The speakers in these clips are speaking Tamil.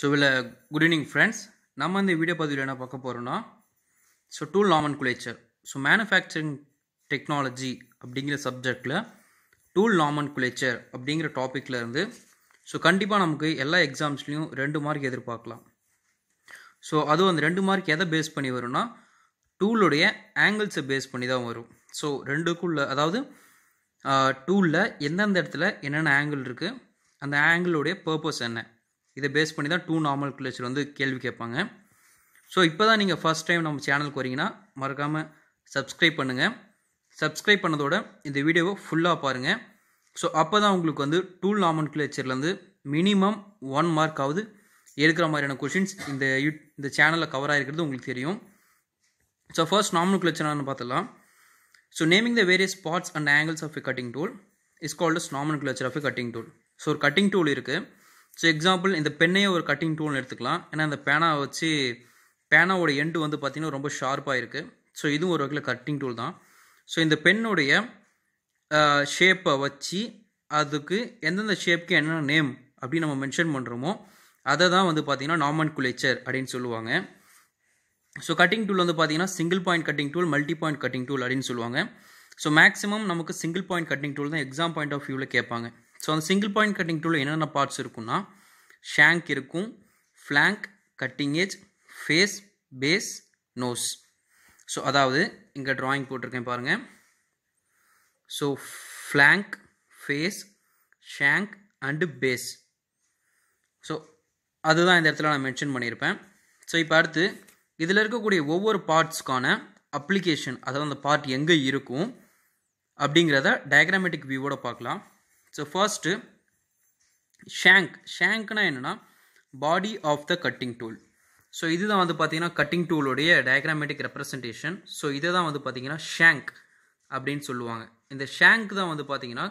So, good evening, friends. நம்ம இந்த வீடியோ பதிவில் என்ன பார்க்க போறோம்னா டூல் நாமன்குலேச்சர். மேனுஃபேக்சரிங் டெக்னாலஜி அப்படிங்கிற சப்ஜெக்டில் டூல் நாமன்குலேச்சர் அப்படிங்கிற டாப்பிக்கில் இருந்து கண்டிப்பாக நமக்கு எல்லா எக்ஸாம்ஸ்லையும் 2 மார்க் எதிர்பார்க்கலாம். அதுவும் அந்த 2 மார்க் எதை பேஸ் பண்ணி வரும்னா டூலுடைய ஆங்கிள்ஸை பேஸ் பண்ணி தான் வரும். ரெண்டுக்குள்ள அதாவது டூலில் எந்தெந்த இடத்துல என்னென்ன ஆங்கிள் இருக்குது, அந்த ஆங்கிளுடைய பர்பஸ் என்ன, இதை பேஸ் பண்ணி தான் டூ நாமன்குலேச்சர் வந்து கேள்வி கேட்பாங்க. இப்போ தான் நீங்கள் ஃபர்ஸ்ட் டைம் நம்ம சேனலுக்கு வரீங்கன்னா மறக்காமல் சப்ஸ்கிரைப் பண்ணுங்கள். சப்ஸ்கிரைப் பண்ணதோட இந்த வீடியோவை ஃபுல்லாக பாருங்கள். அப்போ தான் உங்களுக்கு வந்து டூல் நாமன்குலேச்சர்லேருந்து மினிமம் 1 மார்க்காவது எடுக்கிற மாதிரியான கொஷின்ஸ் இந்த சேனலில் கவர் ஆகிருக்கிறது உங்களுக்கு தெரியும். ஃபர்ஸ்ட் நாமன்குலேச்சர்னு பார்த்துலாம். Naming the various parts and angles of a cutting tool is called as nomenclature of a cutting tool. ஒரு கட்டிங் டூல் இருக்குது. எக்ஸாம்பிள் இந்த பெண்ணையே ஒரு கட்டிங் டூல்னு எடுத்துக்கலாம். ஏன்னா அந்த பேனாவை வச்சு பேனாவோட எண்டு வந்து பார்த்திங்கன்னா ரொம்ப ஷார்ப்பாக இருக்குது. இதுவும் ஒரு வகையில் கட்டிங் டூல் தான். இந்த பெண்ணுடைய ஷேப்பை வச்சு அதுக்கு எந்தெந்த ஷேப்க்கு என்னென்ன நேம் அப்படின்னு நம்ம மென்ஷன் பண்ணுறோமோ அதை தான் வந்து பார்த்திங்கன்னா நாமன்குலேச்சர் அப்படின்னு சொல்லுவாங்க. கட்டிங் டூல் வந்து பார்த்திங்கன்னா single point cutting tool, multi point cutting tool அப்படின்னு சொல்லுவாங்க. மேக்ஸிமம் நமக்கு சிங்கிள் பாயிண்ட் கட்டிங் டூல் தான் எக்ஸாம் பாயிண்ட் ஆஃப் வியூவில் கேட்பாங்க. அந்த சிங்கிள் பாயிண்ட் கட்டிங் டூலில் என்னென்ன பார்ட்ஸ் இருக்குன்னா ஷாங்க் இருக்கும், flank, cutting edge, face, base, nose. அதாவது இங்கே ட்ராயிங் போட்டிருக்கேன் பாருங்கள். Flank, face, shank and base. அதுதான் இந்த இடத்துல நான் மென்ஷன் பண்ணியிருப்பேன். இப்போ அடுத்து இதில் இருக்கக்கூடிய ஒவ்வொரு பார்ட்ஸ்க்கான அப்ளிகேஷன், அதாவது அந்த பார்ட் எங்கே இருக்கும் அப்படிங்கிறத டயக்ராமேட்டிக் வியூவோட பார்க்கலாம். ஃபர்ஸ்ட்டு ஷாங்க்னா என்னென்னா body of the cutting tool. இதுதான் வந்து பார்த்தீங்கன்னா கட்டிங் டூலோடைய டயக்ராமேட்டிக் ரெப்ரசன்டேஷன். இதை தான் வந்து பார்த்தீங்கன்னா ஷாங்க் அப்படின்னு சொல்லுவாங்க. இந்த ஷாங்க் தான் வந்து பார்த்தீங்கன்னா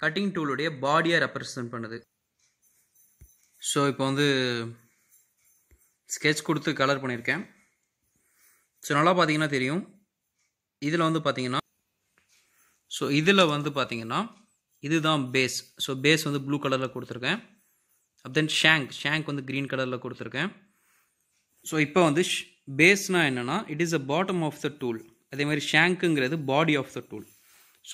கட்டிங் டூலோடைய பாடியை ரெப்ரசன்ட் பண்ணுது. இப்போ வந்து ஸ்கெட்ச் கொடுத்து கலர் பண்ணியிருக்கேன். நல்லா பார்த்தீங்கன்னா தெரியும். இதில் வந்து பார்த்தீங்கன்னா இதுதான் பேஸ். பேஸ் வந்து ப்ளூ கலரில் கொடுத்துருக்கேன். தென் ஷாங்க் வந்து க்ரீன் கலரில் கொடுத்துருக்கேன். இப்போ வந்து பேஸ்னால் என்னென்னா it is a bottom of the tool. அதே மாதிரி ஷாங்க்குங்கிறது பாடி ஆஃப் த டூல்.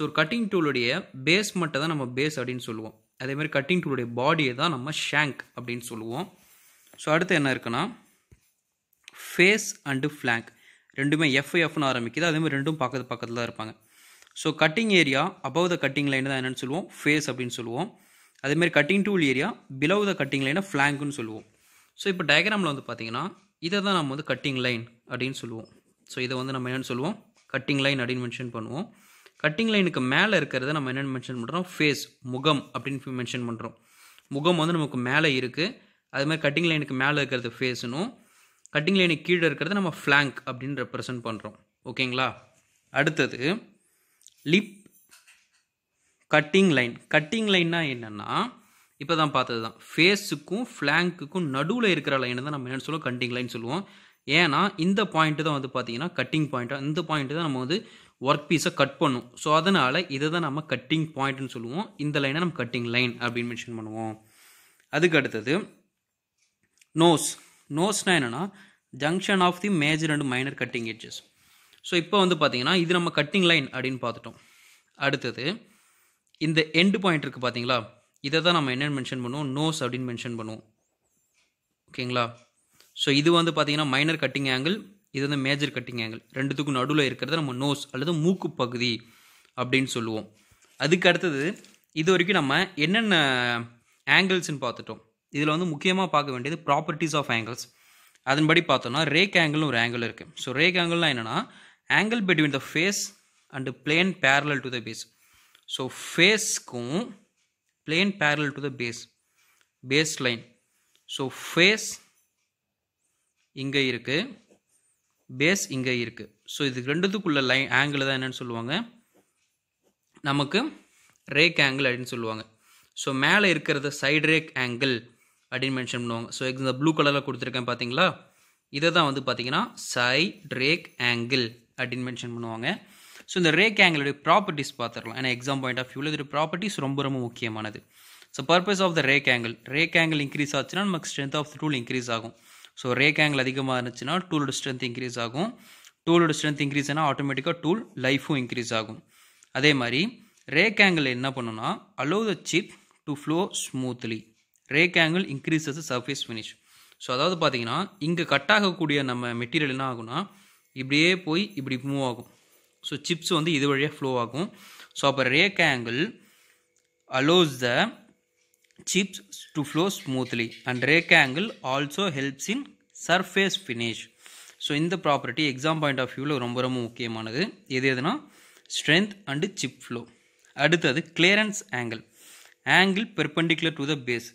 ஒரு கட்டிங் டூலுடைய பேஸ் மட்டும் தான் நம்ம பேஸ் அப்படின்னு சொல்லுவோம். அதே மாதிரி கட்டிங் டூலுடைய பாடியை தான் நம்ம ஷாங்க் அப்படின்னு சொல்லுவோம். அடுத்து என்ன இருக்குன்னா ஃபேஸ் அண்டு ஃப்ளாங்க், ரெண்டுமே எஃப்னு ஆரம்பிக்குது. அதே மாதிரி ரெண்டும் பக்கத்தில் தான் இருப்பாங்க. Cutting area above the cutting line தான் என்னென்னு சொல்லுவோம், ஃபேஸ் அப்படின்னு சொல்லுவோம். அதேமாதிரி கட்டிங் டூல் ஏரியா பிலவ் த கட்டிங் லைனை ஃப்ளாங்க்னு சொல்லுவோம். இப்போ டயக்ராமில் வந்து பார்த்தீங்கன்னா இதை தான் நம்ம வந்து கட்டிங் லைன் அப்படின்னு சொல்லுவோம். இதை வந்து நம்ம என்னென்னு சொல்லுவோம், கட்டிங் லைன் அப்படின்னு மென்ஷன் பண்ணுவோம். கட்டிங் லைனுக்கு மேலே இருக்கிறத நம்ம என்னென்னு மென்ஷன் பண்ணுறோம், ஃபேஸ், முகம் அப்படின்னு மென்ஷன் பண்ணுறோம். முகம் வந்து நமக்கு மேலே இருக்குது. அதுமாதிரி கட்டிங் லைனுக்கு மேலே இருக்கிறது ஃபேஸ்னும், கட்டிங் லைனுக்கு கீழே இருக்கிறத நம்ம ஃப்ளாங்க் அப்படின்னு ரெப்ரசன்ட் பண்ணுறோம். ஓகேங்களா? அடுத்தது லிப் கட்டிங் லைன். கட்டிங் லைன்னா என்னென்னா இப்போ தான் பார்த்தது தான், ஃபேஸுக்கும் ஃப்ளாங்க்குக்கும் நடுவில் இருக்கிற லைனை தான் நம்ம என்னென்னு சொல்லுவோம், கட்டிங் லைன் சொல்லுவோம். ஏன்னா இந்த பாயிண்ட்டு தான் வந்து பார்த்தீங்கன்னா கட்டிங் பாயிண்ட்டாக, இந்த பாயிண்ட்டு தான் நம்ம வந்து ஒர்க் பீஸை கட் பண்ணும். அதனால் இதை தான் நம்ம கட்டிங் பாயிண்ட்னு சொல்லுவோம். இந்த லைனை நம்ம கட்டிங் லைன் அப்படின்னு மென்ஷன் பண்ணுவோம். அதுக்கு அடுத்தது நோஸ்னால் என்னென்னா junction of the major and minor cutting edges. இப்போ வந்து பார்த்தீங்கன்னா இது நம்ம கட்டிங் லைன் அப்படின்னு பார்த்துட்டோம். அடுத்தது இந்த எண்டு பாயிண்ட் இருக்குது பார்த்தீங்களா, இதை தான் நம்ம என்னென்னு மென்ஷன் பண்ணுவோம், நோஸ் அப்படின்னு மென்ஷன் பண்ணுவோம். ஓகேங்களா? இது வந்து பார்த்தீங்கன்னா மைனர் கட்டிங் ஆங்கிள், இது வந்து மேஜர் கட்டிங் ஆங்கிள். ரெண்டுத்துக்கும் நடுவில் இருக்கிறத நம்ம நோஸ் அல்லது மூக்கு பகுதி அப்படின்னு சொல்லுவோம். அதுக்கு அடுத்தது இது வரைக்கும் நம்ம என்னென்ன ஆங்கிள்ஸ்ன்னு பார்த்துட்டோம். இதில் வந்து முக்கியமாக பார்க்க வேண்டியது ப்ராப்பர்ட்டிஸ் ஆஃப் ஆங்கிள்ஸ். அதன்படி பார்த்தோம்னா ரேக் ஆங்கிள்னு ஒரு ஆங்கிள் இருக்குது. ரேக் ஆங்கிள்னால் என்னென்னா angle between the face and plane parallel to the base. ஃபேஸ்க்கும் plane parallel to the base line. Face இங்கே இருக்குது, பேஸ் இங்கே இருக்குது. இது ரெண்டுத்துக்குள்ள லைன் ஆங்கிள் தான் என்னென்னு சொல்லுவாங்க, நமக்கு ரேக் ஆங்கிள் அப்படின்னு சொல்லுவாங்க. மேலே இருக்கிறத சைடு ரேக் ஆங்கிள் அப்படின்னு மென்ஷன் பண்ணுவாங்க. இந்த ப்ளூ கலரில் கொடுத்துருக்கேன் பார்த்தீங்களா, இதை தான் வந்து பார்த்தீங்கன்னா சைட் ரேக் ஆங்கிள் அப்படின்னு மென்ஷன் பண்ணுவாங்க. இந்த ரேக் ஆங்கிளுடைய ப்ராப்பர்ட்டிஸ் பார்த்துடலாம். ஏன்னா எக்ஸாம் பாயிண்ட் ஆஃப் வியூவில் இதோட ப்ராப்பர்ட்டிஸ் ரொம்ப ரொம்ப முக்கியமானது. So purpose of the rake angle increase ஆச்சுன்னா நமக்கு strength of the tool increase ஆகும். ஸோ ரேக் ஆங்கிள் அதிகமாக இருந்துச்சுன்னா டூலோட ஸ்ட்ரென்த் இன்க்ரீஸ் ஆகும். டூலோட ஸ்ட்ரென்த் இன்க்ரீஸ் ஆனால் ஆட்டோமேட்டிக்காக டூல் லைஃபும் இன்க்ரீஸ் ஆகும். அதே மாதிரி ரேக் ஆங்கிள் என்ன பண்ணுன்னா allow the chip to flow smoothly. Rack angle increases surface finish. So அதாவது பார்த்தீங்கன்னா இங்கே கட் ஆகக்கூடிய நம்ம மெட்டீரியல் என்ன ஆகும்னா இப்படியே போய் இப்படி மூவ் ஆகும். ஸோ சிப்ஸ் வந்து இது வழியாக ஃப்ளோ ஆகும். ஸோ அப்போ rake angle allows the chips to flow smoothly and rake angle also helps in surface finish. So இந்த ப்ராப்பர்ட்டி எக்ஸாம் பாயிண்ட் ஆஃப் வியூவில் ரொம்ப ரொம்ப முக்கியமானது. எதுனா ஸ்ட்ரென்த் அண்டு சிப் ஃப்ளோ. அடுத்தது clearance angle perpendicular to the base.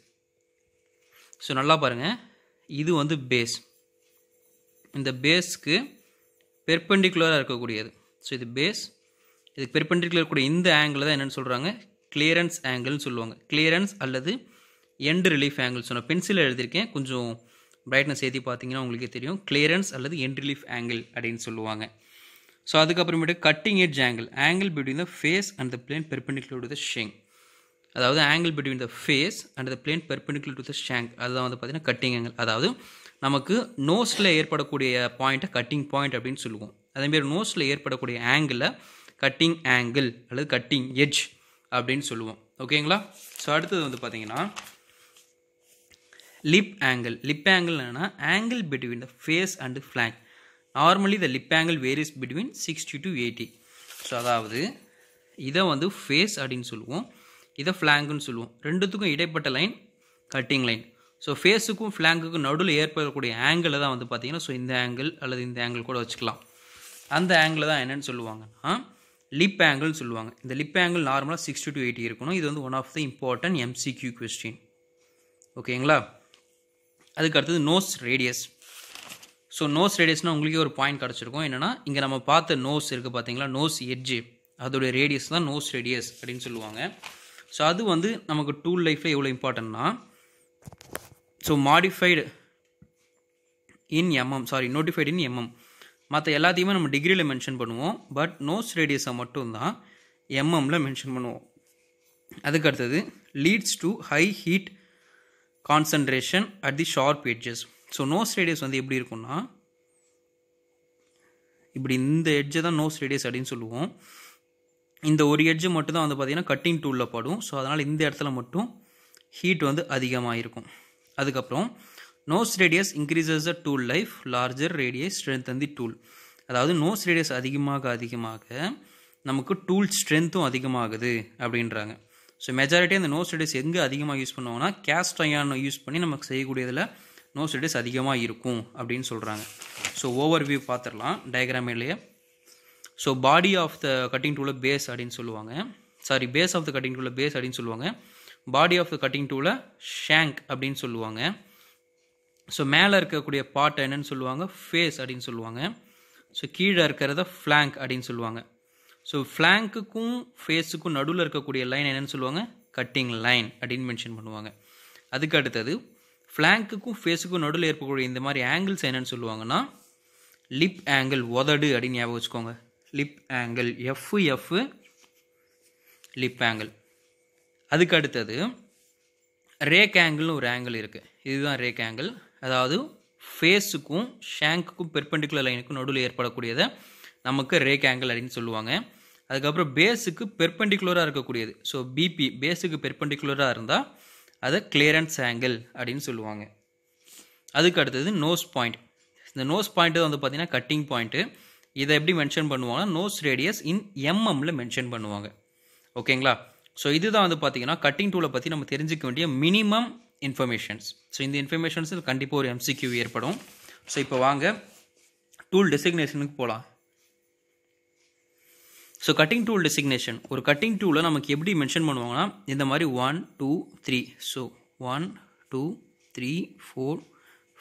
So நல்லா பாருங்கள், இது வந்து பேஸ், இந்த பேஸ்க்கு பெர்பெண்டிகுலராக இருக்கக்கூடியது. ஸோ இது பேஸ், இதுக்கு பெர்பெண்டிகுலர் இருக்கக்கூடிய இந்த ஆங்கிள் தான் என்னென்னு சொல்கிறாங்க கிளியரன்ஸ் ஆங்கிள்னு சொல்லுவாங்க. கிளியரன்ஸ் அல்லது எண்ட் ரிலீஃப் ஆங்கிள். ஸோ நான் பென்சிலில் எழுதியிருக்கேன், கொஞ்சம் பிரைட்னஸ் ஏற்றி பார்த்தீங்கன்னா உங்களுக்கே தெரியும். கிளியரன்ஸ் அல்லது எண்ட் ரிலீஃப் ஆங்கிள் அப்படின்னு சொல்லுவாங்க. ஸோ அதுக்கப்புறமேட்டு cutting edge angle between the face and the plane perpendicular to the shank. அதாவது angle between the face and the plane perpendicular to the shank, அதுதான் வந்து பார்த்தீங்கன்னா கட்டிங் ஆங்கிள். அதாவது நமக்கு நோஸில் ஏற்படக்கூடிய பாயிண்ட்டை கட்டிங் பாயிண்ட் அப்படின்னு சொல்லுவோம். அதேமாரி நோஸில் ஏற்படக்கூடிய ஆங்கிளை கட்டிங் ஆங்கிள் அல்லது கட்டிங் எட்ஜ் அப்படின்னு சொல்லுவோம். ஓகேங்களா? ஸோ அடுத்தது வந்து பார்த்தீங்கன்னா லிப் ஆங்கிள். லிப் ஆங்கிள் என்னன்னா angle between the face and flank. Normally the lip angle varies between 60 to 80. So அதாவது இதை வந்து ஃபேஸ் அப்படின்னு சொல்லுவோம், இதை ஃப்ளாங்குன்னு சொல்லுவோம். ரெண்டுத்துக்கும் இடைப்பட்ட லைன் கட்டிங் லைன். ஸோ ஃபேஸுக்கும் ஃப்ளாங்குக்கும் நடுவில் ஏற்படக்கூடிய ஆங்கிளை தான் வந்து பார்த்தீங்கன்னா ஸோ இந்த ஆங்கிள் அல்லது இந்த ஆங்கிள் கூட வச்சுக்கலாம். அந்த ஆங்கிளை தான் என்னென்னு சொல்லுவாங்கன்னா லிப் ஆங்கிள்னு சொல்லுவாங்க. இந்த லிப் ஆங்கிள் நார்மலாக 60 to 80 இருக்கணும். இது வந்து one of the important MCQ question. ஓகேங்களா? அதுக்கு அடுத்தது நோஸ் ரேடியஸ். ஸோ நோஸ் ரேடியஸ்னால் உங்களுக்கே ஒரு பாயிண்ட் கிடச்சிருக்கும். என்னென்னா இங்கே நம்ம பார்த்த நோஸ் இருக்குது பார்த்தீங்களா, நோஸ் எட்ஜு, அதோடைய ரேடியஸ் தான் நோஸ் ரேடியஸ் அப்படின்னு சொல்லுவாங்க. ஸோ அது வந்து நமக்கு டூல் லைஃப்பில் எவ்வளோ இம்பார்ட்டன்ட்னா ஸோ நோட்டிஃபைடு இன் MM. மற்ற எல்லாத்தையுமே நம்ம டிகிரியில் மென்ஷன் பண்ணுவோம். பட் நோஸ் ரேடியஸை மட்டும்தான் MMல மென்ஷன் பண்ணுவோம். அதுக்கு அடுத்தது leads to high heat concentration at the sharp edges. So nose radius வந்து எப்படி இருக்கும்னா இப்படி இந்த எட்ஜை தான் நோஸ் ரேடியஸ் அப்படின்னு சொல்லுவோம். இந்த ஒரு எட்ஜு மட்டும் தான் வந்து பார்த்தீங்கன்னா கட்டிங் டூலில் படும். ஸோ அதனால் இந்த இடத்துல மட்டும் ஹீட் வந்து அதிகமாக இருக்கும். அதுக்கப்புறம் nose radius increases the tool life, larger radius strength the tool. அதாவது நோஸ் ரேடியஸ் அதிகமாக நமக்கு டூல் ஸ்ட்ரென்த்தும் அதிகமாகுது அப்படின்றாங்க. ஸோ மெஜாரிட்டி அந்த நோஸ் ரேடியஸ் எங்கே அதிகமாக யூஸ் பண்ணுவாங்கன்னா கேஸ்ட் அயர்ன் யூஸ் பண்ணி நமக்கு செய்யக்கூடியதில் நோஸ் ரேடியஸ் அதிகமாக இருக்கும் அப்படின்னு சொல்கிறாங்க. ஸோ ஓவர் வியூ பார்த்துடலாம் டயக்ராமிலேயே. So body of the cutting டூலை பேஸ் அப்படின்னு சொல்லுவாங்க. பேஸ் ஆஃப் த கட்டிங் டூலை பேஸ் அப்படின்னு சொல்லுவாங்க. பாடி ஆஃப் த கட்டிங் டூலை ஷேங்க் அப்படின்னு சொல்லுவாங்க. ஸோ மேலே இருக்கக்கூடிய பார்ட் என்னன்னு சொல்லுவாங்க ஃபேஸ் அப்படின்னு சொல்லுவாங்க. ஸோ கீழே இருக்கிறத ஃப்ளாங்க் அப்படின்னு சொல்லுவாங்க. ஸோ ஃப்ளாங்க்குக்கும் ஃபேஸுக்கும் நடுவில் இருக்கக்கூடிய லைன் என்னென்னு சொல்லுவாங்க கட்டிங் லைன் அப்படின்னு மென்ஷன் பண்ணுவாங்க. அதுக்கு அடுத்தது ஃப்ளாங்க்குக்கும் ஃபேஸுக்கும் நடுவில் ஏற்படக்கூடிய இந்த மாதிரி ஆங்கிள்ஸ் என்னென்னு சொல்லுவாங்கன்னா லிப் ஆங்கிள், உதடு அப்படின்னு ஞாபகம் வச்சுக்கோங்க. Lip angle FF lip angle. அதுக்கு அடுத்தது ரேக் ஆங்கிள்னு ஒரு ஆங்கிள் இருக்குது. இதுதான் ரேக் ஆங்கிள். அதாவது ஃபேஸுக்கும் ஷேங்க்குக்கும் பெர்பெண்டிகுலர் லைனுக்கும் நடுவில் ஏற்படக்கூடியதை நமக்கு ரேக் ஆங்கிள் அப்படின்னு சொல்லுவாங்க. அதுக்கப்புறம் பேஸுக்கு பெர்பெண்டிகுலராக இருக்கக்கூடியது, ஸோ BP பேஸுக்கு பெர்பெண்டிகுலராக இருந்தால் அதை கிளியரன்ஸ் ஆங்கிள் அப்படின்னு சொல்லுவாங்க. அதுக்கு அடுத்தது நோஸ் பாயிண்ட். இந்த நோஸ் பாயிண்ட்டு வந்து பார்த்தீங்கன்னா கட்டிங் பாயிண்ட்டு. இதை எப்படி மென்ஷன் பண்ணுவாங்கன்னா நோஸ் ரேடியஸ் இன் MMல மென்ஷன் பண்ணுவாங்க. ஓகேங்களா? ஸோ இதுதான் வந்து பார்த்தீங்கன்னா கட்டிங் டூலை பற்றி நம்ம தெரிஞ்சிக்க வேண்டிய மினிமம் இன்ஃபர்மேஷன்ஸ். ஸோ இந்த இன்ஃபர்மேஷன்ஸ் கண்டிப்பாக ஒரு MCQ ஏற்படும். ஸோ இப்போ வாங்க டூல் டெசிக்னேஷனுக்கு போகலாம். ஸோ கட்டிங் டூல் டெசிக்னேஷன், ஒரு கட்டிங் டூலை நமக்கு எப்படி மென்ஷன் பண்ணுவாங்கன்னா இந்த மாதிரி 1 2 3. ஸோ 1 2 3 4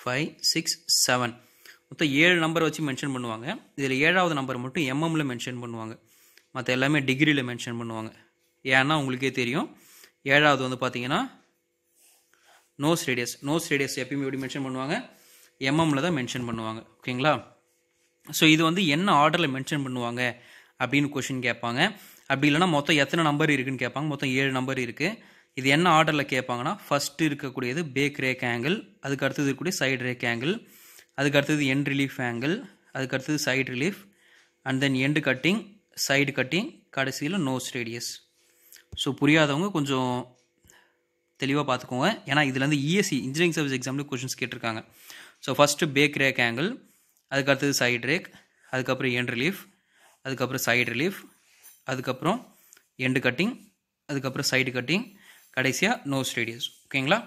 5 6 7 மொத்தம் 7 நம்பரை வச்சு மென்ஷன் பண்ணுவாங்க. இதில் 7வது நம்பர் மட்டும் MMல மென்ஷன் பண்ணுவாங்க. மற்ற எல்லாமே டிகிரியில் மென்ஷன் பண்ணுவாங்க. ஏன்னா உங்களுக்கே தெரியும் 7வது வந்து பார்த்தீங்கன்னா நோஸ் ரேடியஸ் எப்பயுமே எப்படி மென்ஷன் பண்ணுவாங்க MMல தான் மென்ஷன் பண்ணுவாங்க. ஓகேங்களா? ஸோ இது வந்து என்ன ஆர்டரில் மென்ஷன் பண்ணுவாங்க அப்படின்னு கொஷின் கேட்பாங்க. அப்படி இல்லைனா மொத்தம் எத்தனை நம்பர் இருக்குன்னு கேட்பாங்க. மொத்தம் 7 நம்பர் இருக்குது. இது என்ன ஆர்டரில் கேட்பாங்கன்னா ஃபஸ்ட்டு இருக்கக்கூடியது பேக் ரேக் ஆங்கிள், அதுக்கு அடுத்தது இருக்கக்கூடிய சைடு ரேக் ஆங்கிள், அதுக்கு அடுத்தது எண்ட் ரிலீஃப் ஆங்கிள், அதுக்கு அடுத்தது side relief, and then end cutting, side cutting, கடைசியில் நோஸ் ரேடியஸ். ஸோ புரியாதவங்க கொஞ்சம் தெளிவாக பார்த்துக்கோங்க, ஏன்னா இதுலேருந்து இஎஸ்சி இன்ஜினியரிங் சர்வீஸ் எக்ஸாமில் கொஷின்ஸ் கேட்டிருக்காங்க. So first back rake angle, அதுக்கு அடுத்தது சைடு ரேக், அதுக்கப்புறம் எண்ட் ரிலீஃப், அதுக்கப்புறம் சைடு ரிலீஃப், அதுக்கப்புறம் எண்டு கட்டிங், அதுக்கப்புறம் சைடு கட்டிங், கடைசியாக நோஸ் ரேடியஸ். ஓகேங்களா?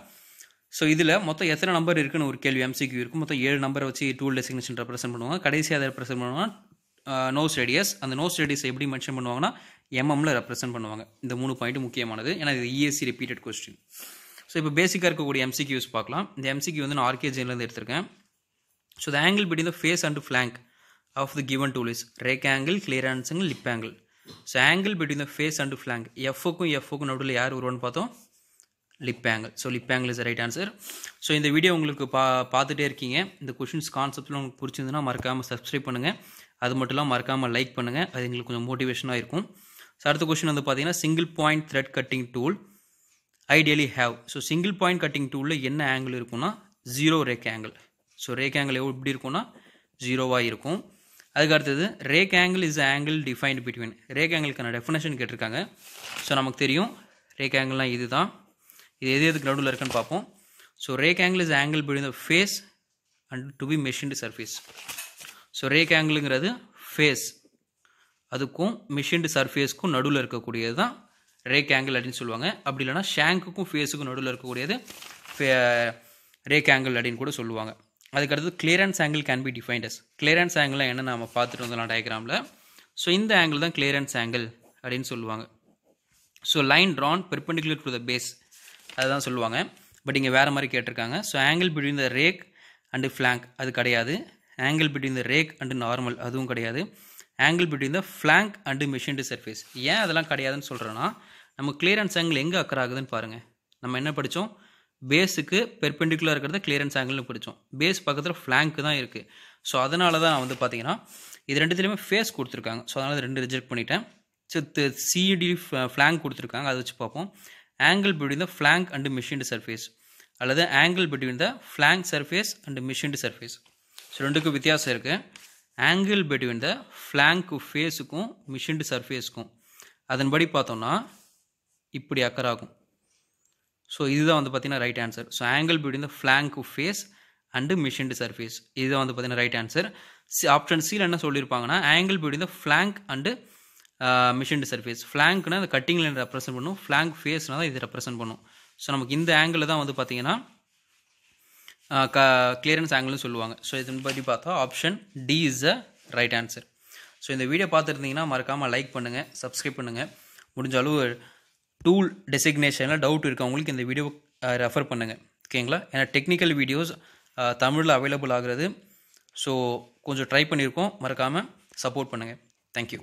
ஸோ இதில் மொத்தம் எத்தனை நம்பர் இருக்குன்னு ஒரு கேள்வி எம்சிக்யூ இருக்கும். மொத்தம் 7 நம்பரை வச்சு டூல் டெசிக்னேஷன் ரெப்ரசென்ட் பண்ணுவாங்க. கடைசியாக அதை ரெப்ரசென்ட் பண்ணுவாங்கன்னா நோஸ் ரேடியஸ். அந்த நோஸ் ரேடியஸ் எப்படி மென்ஷன் பண்ணுவாங்கன்னா எம்எம்ல ரெப்ரசென்ட் பண்ணுவாங்க. இந்த 3 பாயிண்ட் முக்கியமானது, ஏன்னா இது இஎஸ்சி ரிப்பீட்டட் கொஸ்டின். ஸோ இப்போ பேசிக்காக இருக்கக்கூடிய எம்சிக்யூஸ் பார்க்கலாம். இந்த எம்சிக்யூ வந்து நான் ஆர்கேஜிலேருந்து எடுத்திருக்கேன். So the angle between the face and flank of the given tool is rake angle, clearance angle, lip angle. So angle between the face and flank, எஃப்க்கும் நடுவில் யார் வருவான்னு பார்த்தோம்? Lip angle. So lip angle is right answer. So இந்த வீடியோ உங்களுக்கு பார்த்துட்டே இருக்கீங்க, இந்த கொஷின்ஸ் கான்செப்ட்லாம் உங்களுக்கு பிடிச்சிருந்துன்னா மறக்காமல் சப்ஸ்கிரைப் பண்ணுங்கள். அது மட்டும் இல்லாமல் மறக்காமல் லைக் பண்ணுங்கள், அது எங்களுக்கு கொஞ்சம் மோட்டிவேஷனாக இருக்கும். ஸோ அடுத்த கொஷின் வந்து பார்த்தீங்கன்னா single point thread cutting tool ideally have. So single point cutting டூலில் என்ன ஆங்கிள் இருக்குன்னா 0 rake angle. So rake angle எப்படி இருக்குன்னா 0வாக இருக்கும். அதுக்கு அடுத்தது rake angle is angle defined between. Rake ஆங்கிளுக்கான டெஃபினேஷன் கேட்டிருக்காங்க. ஸோ நமக்கு தெரியும் ரேக் ஆங்கிள்லாம் இது தான். இது எதுக்கு நடுவில் இருக்குன்னு பார்ப்போம். So rake angle is angle between the face and to be machined surface. So rake ஆங்கிளுங்கிறது ஃபேஸ் அதுக்கும் மெஷின்டு சர்ஃபேஸ்க்கும் நடுவில் இருக்கக்கூடியது தான் ரேக் ஆங்கிள் அப்படின்னு சொல்லுவாங்க. அப்படி இல்லைனா ஷேங்க்குக்கும் ஃபேஸுக்கும் நடுவில் இருக்கக்கூடியது ரேக் ஆங்கிள் அப்படின்னு கூட சொல்லுவாங்க. அதுக்கடுத்து clearance angle can be defined as. Clearance angle என்ன நம்ம பார்த்துட்டு வந்தோம் டயக்ராமில். ஸோ இந்த ஆங்கிள் தான் கிளியரன்ஸ் ஆங்கிள் அப்படின்னு சொல்லுவாங்க. So line drawn perpendicular to the base அதுதான் சொல்லுவாங்க. பட் இங்கே வேறு மாதிரி கேட்டிருக்காங்க. So angle between the rake and flank அது கிடையாது. Angle between the rake and normal அதுவும் கிடையாது. Angle between the flank and machined surface. ஏன் அதெல்லாம் கிடையாதுன்னு சொல்கிறேன்னா, நம்ம கிளியரன்ஸ் ஆங்கிள் எங்கே அக்கர் ஆகுதுன்னு பாருங்கள். நம்ம என்ன படித்தோம்? பேஸுக்கு பெர்பெண்டிகுலர் இருக்கிறத கிளியரன்ஸ் ஆங்கிள்னு படித்தோம். பேஸ் பக்கத்தில் ஃப்ளாங்க் தான் இருக்குது. ஸோ அதனால தான் நான் வந்து பார்த்தீங்கன்னா இது ரெண்டுத்துலேயுமே ஃபேஸ் கொடுத்துருக்காங்க. ஸோ அதனால் 2 ரிஜெக்ட் பண்ணிட்டேன். ஸோ சிடி ஃப்ளாங்க் கொடுத்துருக்காங்க, அதை வச்சு பார்ப்போம். Angle between the flank and machined surface அல்லது angle between the flank surface and machined surface. So ரெண்டுக்கும் வித்தியாசம் இருக்குது. ஆங்கிள் பிட்வீன் த ஃப்ளாங்க்கு ஃபேஸுக்கும் மெஷின்டு சர்ஃபேஸுக்கும் அதன்படி பார்த்தோம்னா இப்படி அக்கர் ஆகும். ஸோ இதுதான் வந்து பார்த்தீங்கன்னா right answer. So angle between the ஃப்ளாங்க்கு ஃபேஸ் அண்டு மெஷின்டு சர்ஃபேஸ் இதுதான் வந்து பார்த்தீங்கன்னா ரைட் ஆன்சர். ஆப்ஷன் சியில் என்ன சொல்லியிருப்பாங்கன்னா angle between the flank and machined surface. ஃப்ளாங்க்னா அந்த கட்டிங் லைன் ரெப்ரசென்ட் பண்ணும், ஃப்ளாங்க் ஃபேஸ்னா தான் இது ரெப்ரசென்ட் பண்ணும். ஸோ நமக்கு இந்த ஆங்கிள் தான் வந்து பார்த்தீங்கன்னா கிளியரன்ஸ் ஆங்கிள்னு சொல்லுவாங்க. ஸோ இதன்படி பார்த்தா option D is the right answer. So இந்த வீடியோ பார்த்துருந்தீங்கன்னா மறக்காமல் லைக் பண்ணுங்கள், சப்ஸ்கிரைப் பண்ணுங்கள். முடிஞ்ச அளவு டூல் டெசிக்னேஷனில் டவுட் இருக்கவங்களுக்கு இந்த வீடியோ ரெஃபர் பண்ணுங்கள். ஓகேங்களா? ஏன்னா டெக்னிக்கல் வீடியோஸ் தமிழில் அவைலபிள் ஆகிறது. ஸோ கொஞ்சம் ட்ரை பண்ணியிருக்கோம், மறக்காமல் சப்போர்ட் பண்ணுங்கள். தேங்க்யூ.